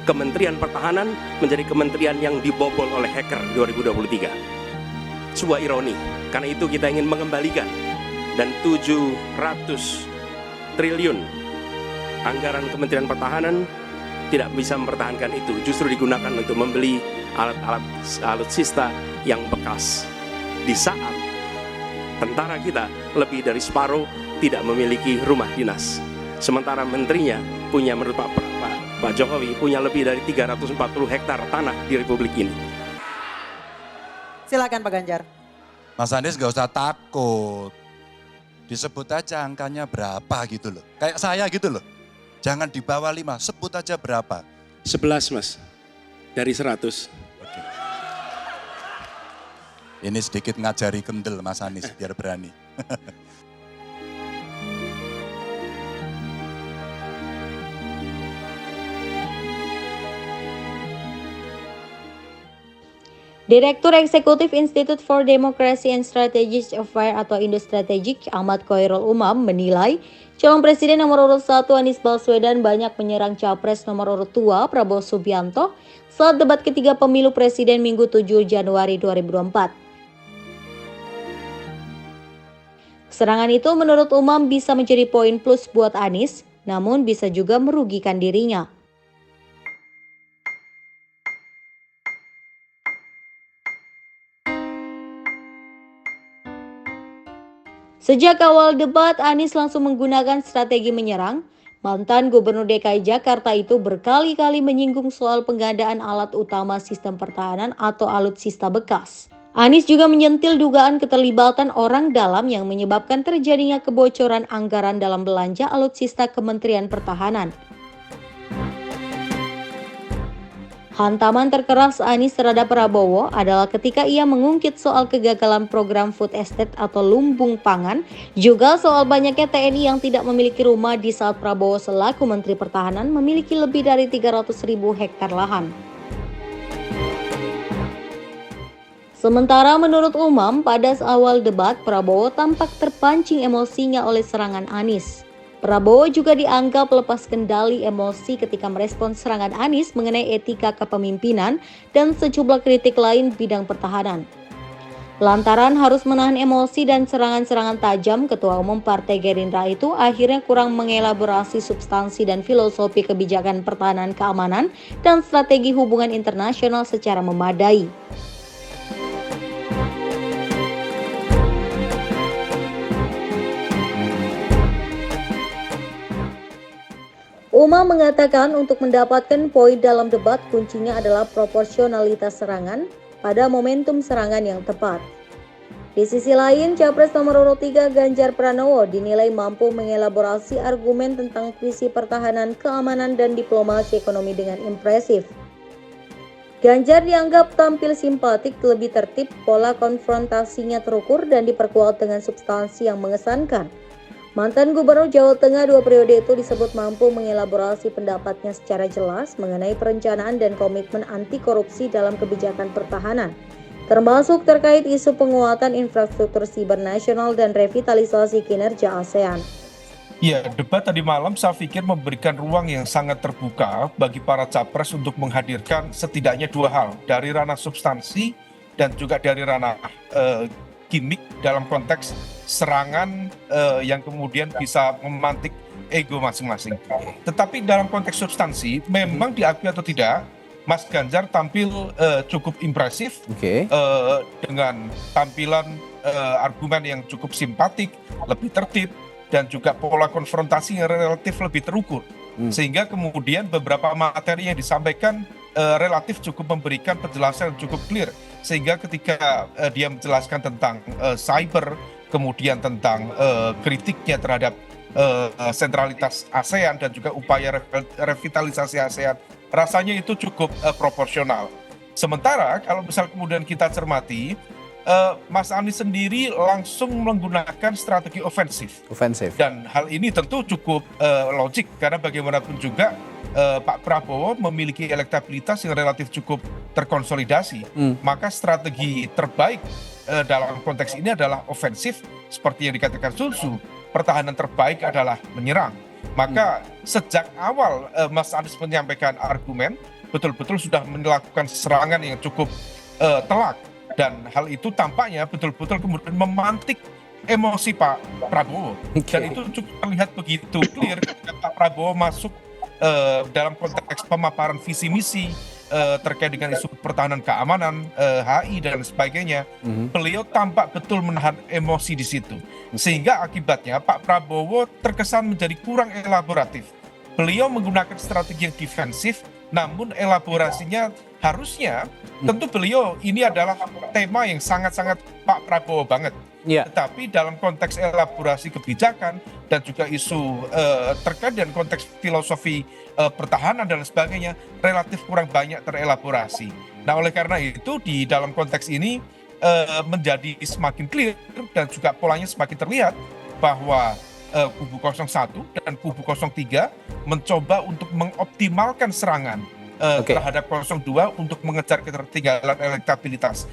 Kementerian Pertahanan menjadi kementerian yang dibobol oleh hacker 2023. Sebuah ironi, karena itu kita ingin mengembalikan dan 700 triliun anggaran Kementerian Pertahanan tidak bisa mempertahankan itu, justru digunakan untuk membeli alat-alat alutsista yang bekas. Di saat tentara kita lebih dari separuh tidak memiliki rumah dinas, sementara menterinya punya, menurut Pak Jokowi, punya lebih dari 340 hektar tanah di Republik ini. Silakan Pak Ganjar. Mas Anies gak usah takut. Disebut aja angkanya berapa gitu loh. Kayak saya gitu loh. Jangan di bawah 5, sebut aja berapa. 11 Mas, dari 100. Oke. Ini sedikit ngajari kendel Mas Anies biar berani. Direktur Eksekutif Institute for Democracy and Strategic Affairs atau Indo-Strategic Ahmad Khairul Umam menilai calon presiden nomor urut 1 Anies Baswedan banyak menyerang capres nomor urut 2 Prabowo Subianto saat debat ketiga pemilu presiden Minggu 7 Januari 2024. Serangan itu menurut Umam bisa menjadi poin plus buat Anies, namun bisa juga merugikan dirinya. Sejak awal debat, Anies langsung menggunakan strategi menyerang. Mantan Gubernur DKI Jakarta itu berkali-kali menyinggung soal penggandaan alat utama sistem pertahanan atau alutsista bekas. Anies juga menyentil dugaan keterlibatan orang dalam yang menyebabkan terjadinya kebocoran anggaran dalam belanja alutsista Kementerian Pertahanan. Hantaman terkeras Anies terhadap Prabowo adalah ketika ia mengungkit soal kegagalan program food estate atau lumbung pangan, juga soal banyaknya TNI yang tidak memiliki rumah di saat Prabowo selaku Menteri Pertahanan memiliki lebih dari 300.000 hektar lahan. Sementara menurut Umam, pada awal debat Prabowo tampak terpancing emosinya oleh serangan Anies. Prabowo juga dianggap lepas kendali emosi ketika merespons serangan Anies mengenai etika kepemimpinan dan sejumlah kritik lain bidang pertahanan. Lantaran harus menahan emosi dan serangan-serangan tajam, Ketua Umum Partai Gerindra itu akhirnya kurang mengelaborasi substansi dan filosofi kebijakan pertahanan keamanan dan strategi hubungan internasional secara memadai. Umam mengatakan untuk mendapatkan poin dalam debat kuncinya adalah proporsionalitas serangan pada momentum serangan yang tepat. Di sisi lain, Capres nomor urut 3 Ganjar Pranowo dinilai mampu mengelaborasi argumen tentang visi pertahanan, keamanan, dan diplomasi ekonomi dengan impresif. Ganjar dianggap tampil simpatik, lebih tertib, pola konfrontasinya terukur, dan diperkuat dengan substansi yang mengesankan. Mantan Gubernur Jawa Tengah 2 periode itu disebut mampu mengelaborasi pendapatnya secara jelas mengenai perencanaan dan komitmen anti korupsi dalam kebijakan pertahanan, termasuk terkait isu penguatan infrastruktur siber nasional dan revitalisasi kinerja ASEAN. Ya, debat tadi malam saya pikir memberikan ruang yang sangat terbuka bagi para capres untuk menghadirkan setidaknya dua hal, dari ranah substansi dan juga dari ranah gimmick dalam konteks serangan yang kemudian bisa memantik ego masing-masing. Tetapi dalam konteks substansi, memang diakui atau tidak, Mas Ganjar tampil cukup impresif dengan tampilan argumen yang cukup simpatik, lebih tertib, dan juga pola konfrontasi yang relatif lebih terukur. Sehingga kemudian beberapa materi yang disampaikan relatif cukup memberikan penjelasan yang cukup clear. Sehingga ketika dia menjelaskan tentang cyber, kemudian tentang kritiknya terhadap sentralitas ASEAN dan juga upaya revitalisasi ASEAN, rasanya itu cukup proporsional. Sementara kalau misal kemudian kita cermati, Mas Anies sendiri langsung menggunakan strategi ofensif. Dan hal ini tentu cukup logik karena bagaimanapun juga Pak Prabowo memiliki elektabilitas yang relatif cukup terkonsolidasi. Maka strategi terbaik dalam konteks ini adalah ofensif, seperti yang dikatakan Sun Tzu. Pertahanan terbaik adalah menyerang. Maka sejak awal Mas Anies menyampaikan argumen, betul-betul sudah melakukan serangan yang cukup telak. Dan hal itu tampaknya betul-betul kemudian memantik emosi Pak Prabowo. Dan itu cukup terlihat begitu clear ketika Pak Prabowo masuk dalam konteks pemaparan visi misi terkait dengan isu pertahanan keamanan, HI dan sebagainya. Beliau tampak betul menahan emosi di situ. Sehingga akibatnya Pak Prabowo terkesan menjadi kurang elaboratif. Beliau menggunakan strategi yang defensif, namun elaborasinya harusnya tentu beliau ini adalah tema yang sangat-sangat Pak Prabowo banget. Tetapi dalam konteks elaborasi kebijakan dan juga isu terkait dengan konteks filosofi pertahanan dan sebagainya relatif kurang banyak terelaborasi. Nah, oleh karena itu di dalam konteks ini menjadi semakin clear dan juga polanya semakin terlihat bahwa kubu 01 dan kubu 03 mencoba untuk mengoptimalkan serangan terhadap 02 untuk mengejar ketertinggalan elektabilitas.